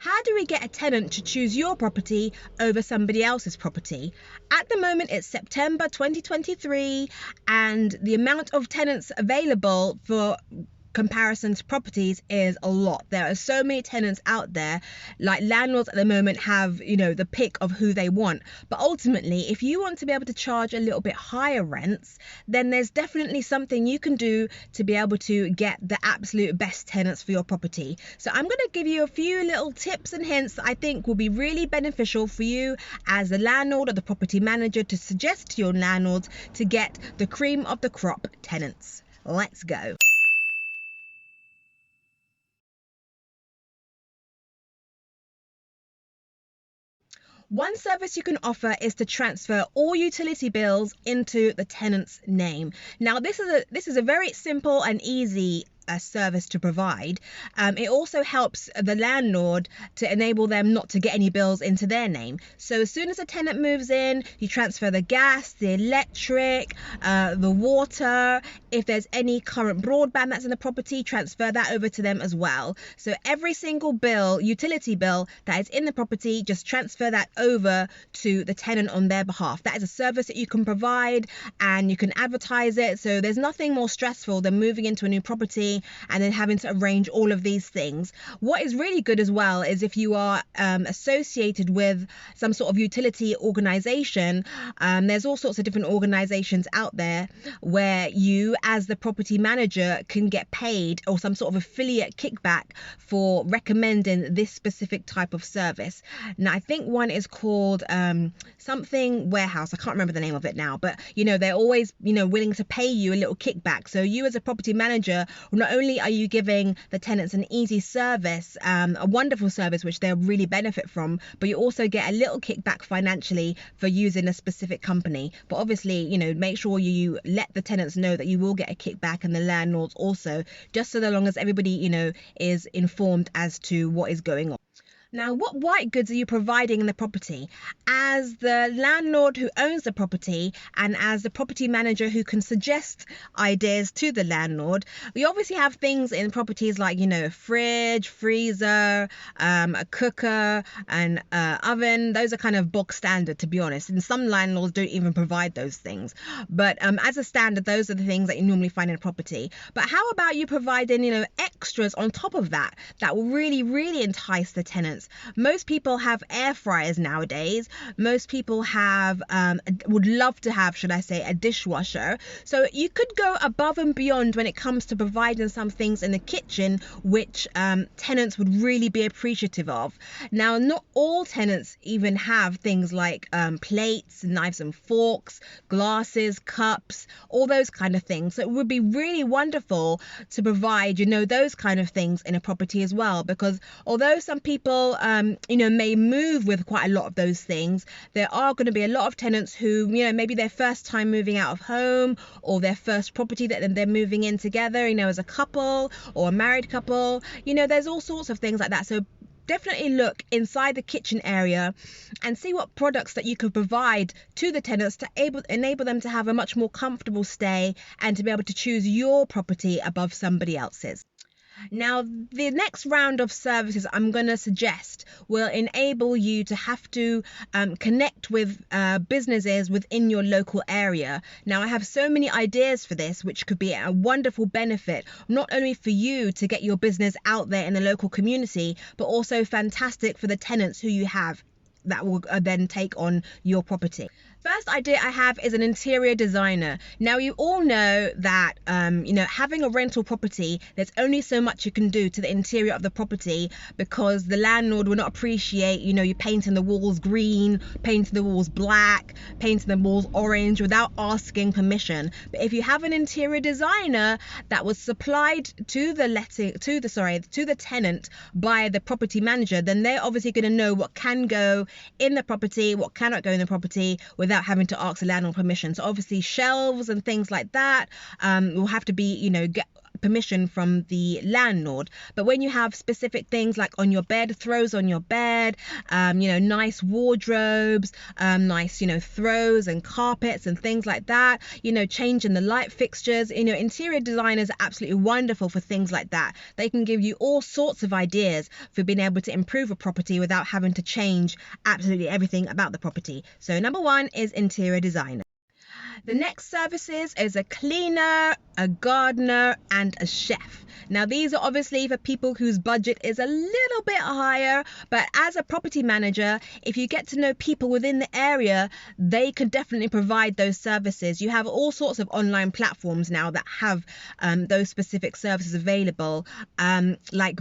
How do we get a tenant to choose your property over somebody else's property? At the moment, it's September 2023, and the amount of tenants available for comparisons properties is a lot. There are so many tenants out there. Like, landlords at the moment have, the pick of who they want. But ultimately, if you want to be able to charge a little bit higher rents, then there's definitely something you can do to be able to get the absolute best tenants for your property. So I'm going to give you a few little tips and hints that I think will be really beneficial for you as the landlord or the property manager to suggest to your landlords to get the cream of the crop tenants. Let's go. One service you can offer is to transfer all utility bills into the tenant's name. Now, this is a very simple and easy service to provide. It also helps the landlord to enable them not to get any bills into their name. So as soon as a tenant moves in, you transfer the gas, the electric, the water. If there's any current broadband that's in the property, transfer that over to them as well. So every single bill, utility bill that is in the property, just transfer that over to the tenant on their behalf. That is a service that you can provide, and you can advertise it. So there's nothing more stressful than moving into a new property and then having to arrange all of these things. What is really good as well is if you are associated with some sort of utility organization. There's all sorts of different organizations out there where you, as the property manager, can get paid or some sort of affiliate kickback for recommending this specific type of service. Now, I think one is called something warehouse. I can't remember the name of it now, but they're always willing to pay you a little kickback. So you, as a property manager, not only are you giving the tenants an easy service, a wonderful service which they'll really benefit from, but you also get a little kickback financially for using a specific company. But obviously, make sure you let the tenants know that you will get a kickback, and the landlords also, just so long as everybody is informed as to what is going on. Now, what white goods are you providing in the property? As the landlord who owns the property and as the property manager who can suggest ideas to the landlord, we obviously have things in properties like, a fridge, freezer, a cooker, an oven. Those are kind of bog standard, to be honest. And some landlords don't even provide those things. But as a standard, those are the things that you normally find in a property. But how about you providing, extras on top of that will really, really entice the tenants? Most people have air fryers nowadays. Most people have would love to have, should I say, a dishwasher. So you could go above and beyond when it comes to providing some things in the kitchen which tenants would really be appreciative of. Now, not all tenants even have things like plates, knives and forks, glasses, cups, all those kind of things. So it would be really wonderful to provide those kind of things in a property as well, because although some people may move with quite a lot of those things, there are going to be a lot of tenants who, maybe their first time moving out of home, or their first property that they're moving in together, as a couple or a married couple. There's all sorts of things like that. So definitely look inside the kitchen area and see what products that you could provide to the tenants to enable them to have a much more comfortable stay and to be able to choose your property above somebody else's. Now, the next round of services I'm going to suggest will enable you to have to connect with businesses within your local area. Now, I have so many ideas for this, which could be a wonderful benefit, not only for you to get your business out there in the local community, but also fantastic for the tenants who you have that will then take on your property. First idea I have is an interior designer. Now, you all know that, having a rental property, there's only so much you can do to the interior of the property, because the landlord will not appreciate, you painting the walls green, painting the walls black, painting the walls orange without asking permission. But if you have an interior designer that was supplied to the tenant by the property manager, then they're obviously going to know what can go in the property, what cannot go in the property without having to ask the landlord permission. So obviously shelves and things like that will have to be, permission from the landlord. But when you have specific things like on your bed, throws on your bed, nice wardrobes, nice, throws and carpets and things like that, changing the light fixtures, interior designers are absolutely wonderful for things like that. They can give you all sorts of ideas for being able to improve a property without having to change absolutely everything about the property. So number one is interior designer. The next services is a cleaner, a gardener, and a chef. Now, these are obviously for people whose budget is a little bit higher, but as a property manager, if you get to know people within the area, they can definitely provide those services. You have all sorts of online platforms now that have those specific services available, like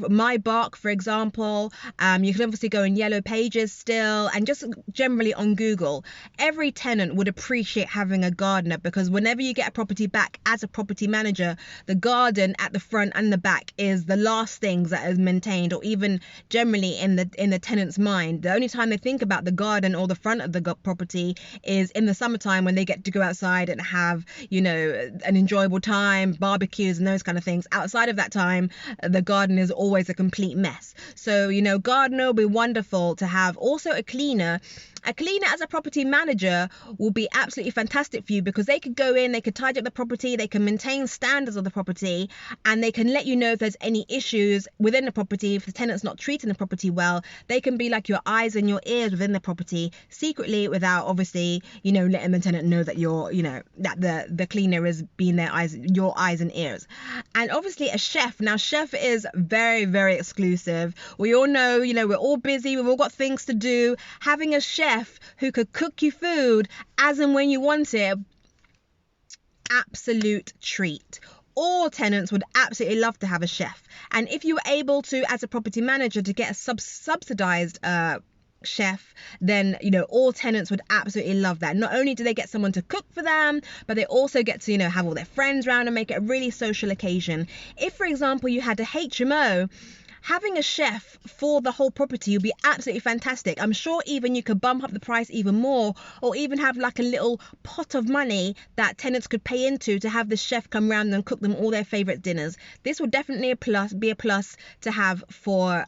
My Bark, for example. You can obviously go in Yellow Pages still, and just generally on Google. Every tenant would appreciate having a gardener, because whenever you get a property back as a property manager, the garden at the front and the back is the last things that is maintained, or even generally in the tenant's mind. The only time they think about the garden or the front of the property is in the summertime, when they get to go outside and have an enjoyable time, barbecues and those kind of things. Outside of that time, the garden is always a complete mess. So gardener will be wonderful to have. Also a cleaner as a property manager will be absolutely fantastic for you, because they could go in, they could tidy up the property, they can maintain standards of the property, and they can let you know if there's any issues within the property. If the tenant's not treating the property well, they can be like your eyes and your ears within the property secretly, without obviously letting the tenant know that you're that the cleaner is being your eyes and ears. And obviously a chef. Now, chef is very, very exclusive. We all know we're all busy, we've all got things to do. Having a chef who could cook you food as and when you want it, absolute treat. All tenants would absolutely love to have a chef. And if you were able to, as a property manager, to get a subsidized chef, then all tenants would absolutely love that. Not only do they get someone to cook for them, but they also get to have all their friends around and make it a really social occasion. If, for example, you had a HMO, having a chef for the whole property would be absolutely fantastic. I'm sure even you could bump up the price even more, or even have like a little pot of money that tenants could pay into to have the chef come around and cook them all their favorite dinners. This would definitely be a plus to have for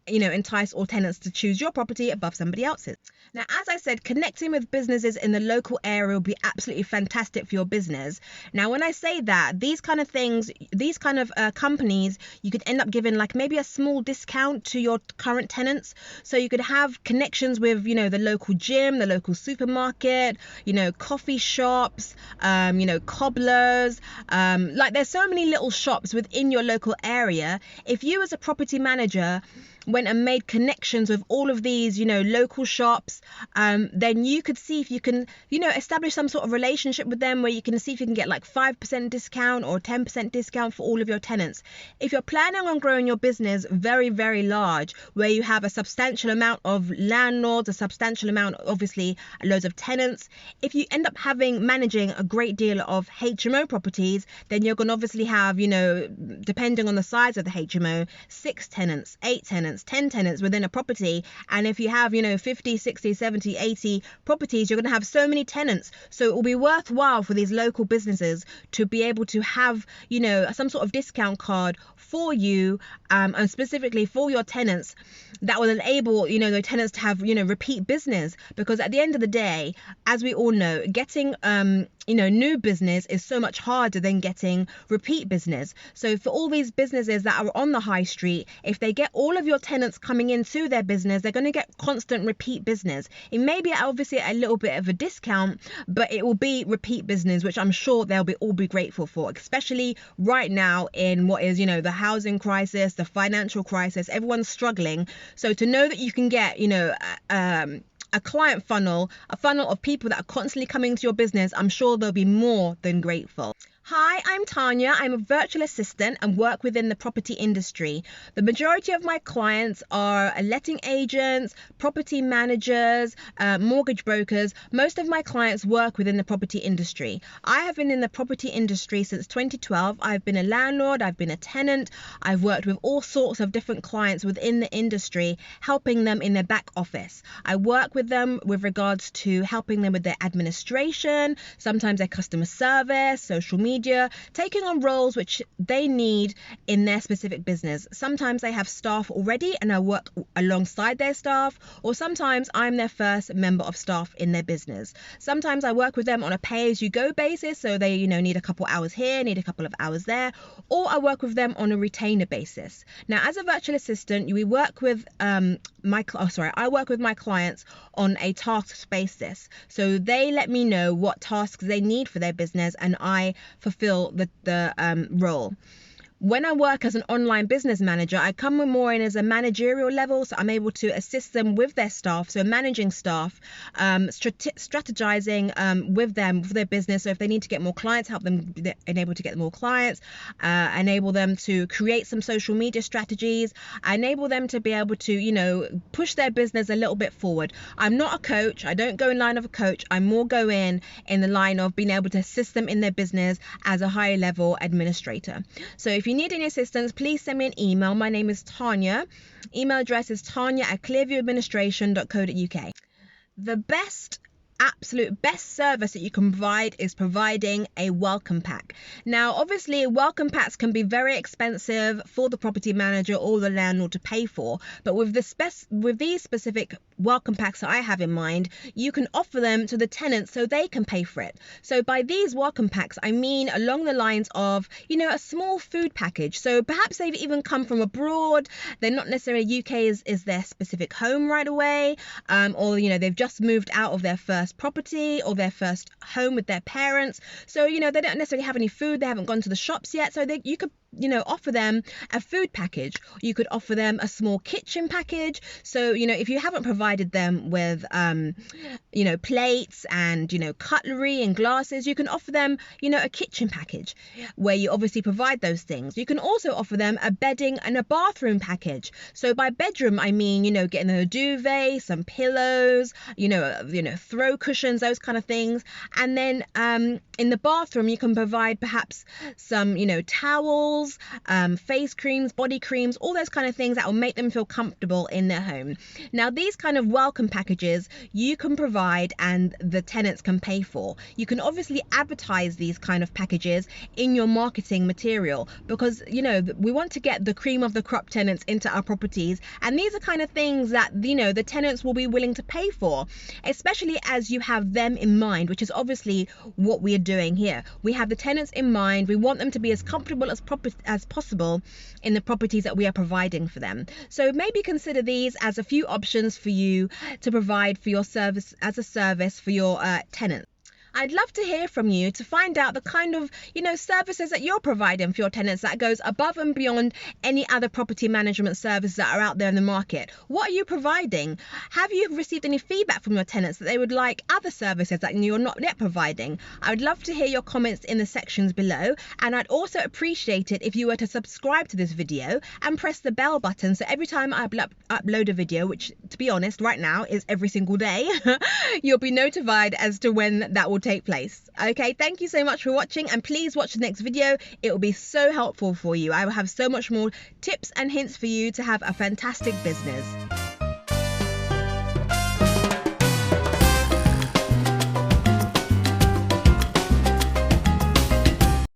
entice all tenants to choose your property above somebody else's. Now, as I said, connecting with businesses in the local area will be absolutely fantastic for your business. Now, when I say that, these kind of things, these kind of companies, you could end up giving like maybe a small discount to your current tenants. So you could have connections with, the local gym, the local supermarket, coffee shops, cobblers. Like there's so many little shops within your local area. If you as a property manager went and made connections with all of these, local shops, then you could see if you can, establish some sort of relationship with them where you can see if you can get like 5% discount or 10% discount for all of your tenants. If you're planning on growing your business very, very large, where you have a substantial amount of landlords, a substantial amount, obviously, loads of tenants, if you end up managing a great deal of HMO properties, then you're going to obviously have, depending on the size of the HMO, 6 tenants, 8 tenants, 10 tenants within a property. And if you have 50, 60, 70, 80 properties, you're going to have so many tenants. So it will be worthwhile for these local businesses to be able to have some sort of discount card for you, and specifically for your tenants, that will enable the tenants to have repeat business. Because at the end of the day, as we all know, getting new business is so much harder than getting repeat business. So for all these businesses that are on the high street, if they get all of your tenants coming into their business, they're going to get constant repeat business. It may be obviously a little bit of a discount, but it will be repeat business, which I'm sure they'll all be grateful for, especially right now in what is the housing crisis, the financial crisis. Everyone's struggling. So to know that you can get a client funnel, a funnel of people that are constantly coming to your business, I'm sure they'll be more than grateful. Hi, I'm Tanya. I'm a virtual assistant and work within the property industry. The majority of my clients are letting agents, property managers, mortgage brokers. Most of my clients work within the property industry. I have been in the property industry since 2012. I've been a landlord, I've been a tenant, I've worked with all sorts of different clients within the industry, helping them in their back office. I work with them with regards to helping them with their administration, sometimes their customer service, social media, media, taking on roles which they need in their specific business. Sometimes they have staff already and I work alongside their staff, or sometimes I'm their first member of staff in their business. Sometimes I work with them on a pay-as-you-go basis, so they need a couple hours here, need a couple of hours there, or I work with them on a retainer basis. Now, as a virtual assistant, I work with my clients on a task basis. So they let me know what tasks they need for their business and I fulfill the role. When I work as an online business manager, I come more in as a managerial level, so I'm able to assist them with their staff, so managing staff, strategizing with them for their business. So if they need to get more clients, help them enable to get more clients, enable them to create some social media strategies, enable them to be able to, push their business a little bit forward. I'm not a coach. I don't go in line of a coach. I more go in the line of being able to assist them in their business as a high level administrator. So if you need any assistance, please send me an email. My name is Tanya. Email address is tanya@clearviewadministration.co.uk. The absolute best service that you can provide is providing a welcome pack. Now, obviously, welcome packs can be very expensive for the property manager or the landlord to pay for, but with these specific welcome packs that I have in mind, you can offer them to the tenants so they can pay for it. So by these welcome packs, I mean along the lines of, a small food package. So perhaps they've even come from abroad. They're not necessarily UK is their specific home right away, or they've just moved out of their first property or their first home with their parents. So they don't necessarily have any food. They haven't gone to the shops yet. So you could offer them a food package. You could offer them a small kitchen package. So, if you haven't provided them with, plates and, cutlery and glasses, you can offer them, a kitchen package where you obviously provide those things. You can also offer them a bedding and a bathroom package. So by bedroom, I mean, getting a duvet, some pillows, throw cushions, those kind of things. And then in the bathroom, you can provide perhaps some, towels, face creams, body creams, all those kind of things that will make them feel comfortable in their home. Now, these kind of welcome packages you can provide and the tenants can pay for. You can obviously advertise these kind of packages in your marketing material because, we want to get the cream of the crop tenants into our properties. And these are kind of things that, the tenants will be willing to pay for, especially as you have them in mind, which is obviously what we are doing here. We have the tenants in mind. We want them to be as comfortable as possible in the properties that we are providing for them. So maybe consider these as a few options for you to provide for your service as a service for your tenants. I'd love to hear from you to find out the kind of, services that you're providing for your tenants that goes above and beyond any other property management services that are out there in the market. What are you providing? Have you received any feedback from your tenants that they would like other services that you're not yet providing? I would love to hear your comments in the sections below, and I'd also appreciate it if you were to subscribe to this video and press the bell button so every time I upload a video, which to be honest right now is every single day, you'll be notified as to when that will take place. Okay, thank you so much for watching, and please watch the next video. It will be so helpful for you. I will have so much more tips and hints for you to have a fantastic business.